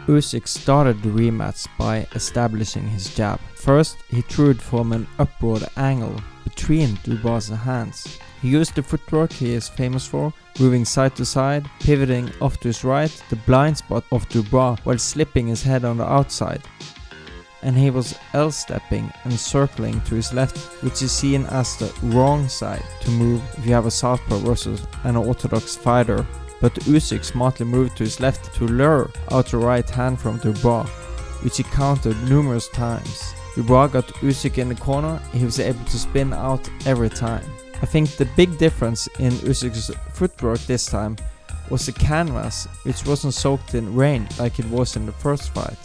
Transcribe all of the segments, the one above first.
Usyk started the rematch by establishing his jab. First, he threw it from an upward angle between Dubois' hands. He used the footwork he is famous for, moving side to side, pivoting off to his right, the blind spot of Dubois, while slipping his head on the outside. And he was L-stepping and circling to his left, which is seen as the wrong side to move if you have a southpaw versus an orthodox fighter. But Usyk smartly moved to his left to lure out the right hand from Dubois, which he countered numerous times. Dubois got Usyk in the corner, he was able to spin out every time. I think the big difference in Usyk's footwork this time was the canvas, which wasn't soaked in rain like it was in the first fight.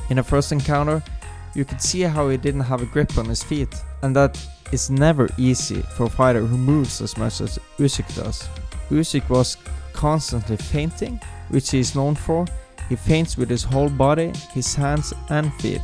In the first encounter, you could see how he didn't have a grip on his feet, and that is never easy for a fighter who moves as much as Usyk does. Usyk was constantly feinting, which he is known for. He feints with his whole body, his hands and feet.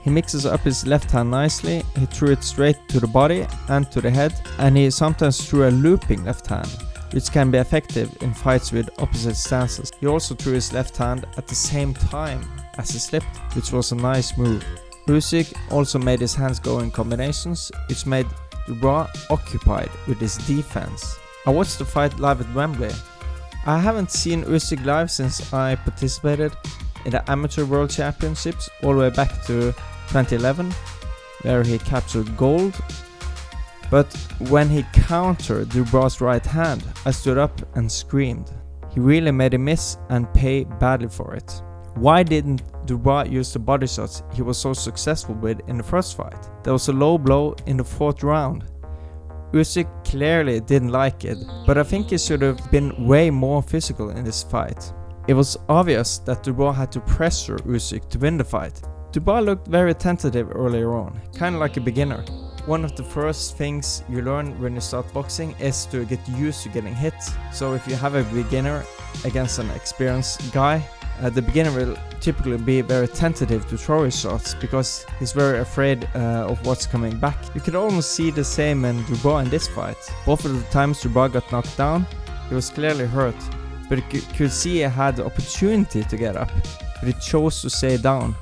He mixes up his left hand nicely, he threw it straight to the body and to the head, and he sometimes threw a looping left hand, which can be effective in fights with opposite stances. He also threw his left hand at the same time as he slipped, which was a nice move. Usyk also made his hands go in combinations, which made Dubois occupied with his defense. I watched the fight live at Wembley. I haven't seen Usyk live since I participated in the Amateur World Championships all the way back to 2011, where he captured gold. But when he countered Dubois' right hand, I stood up and screamed. He really made a miss and pay badly for it. Why didn't Dubois use the body shots he was so successful with in the first fight? There was a low blow in the 4th round. Usyk clearly didn't like it, but I think he should have been way more physical in this fight. It was obvious that Dubois had to pressure Usyk to win the fight. Dubois looked very tentative earlier on, kinda like a beginner. One of the first things you learn when you start boxing is to get used to getting hit. So if you have a beginner against an experienced guy, the beginner will typically be very tentative to throw his shots because he's very afraid of what's coming back. You could almost see the same in Dubois in this fight. Both of the times Dubois got knocked down, he was clearly hurt, but you could see he had the opportunity to get up, but he chose to stay down.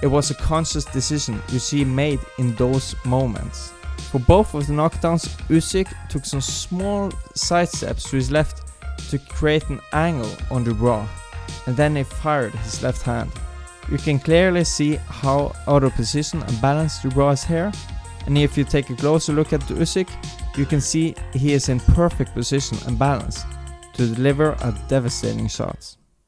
It was a conscious decision you see made in those moments. For both of the knockdowns, Usyk took some small side steps to his left to create an angle on Dubois, and then he fired his left hand. You can clearly see how out of position and balanced Dubois is here, and if you take a closer look at Usyk, you can see he is in perfect position and balance to deliver a devastating shot.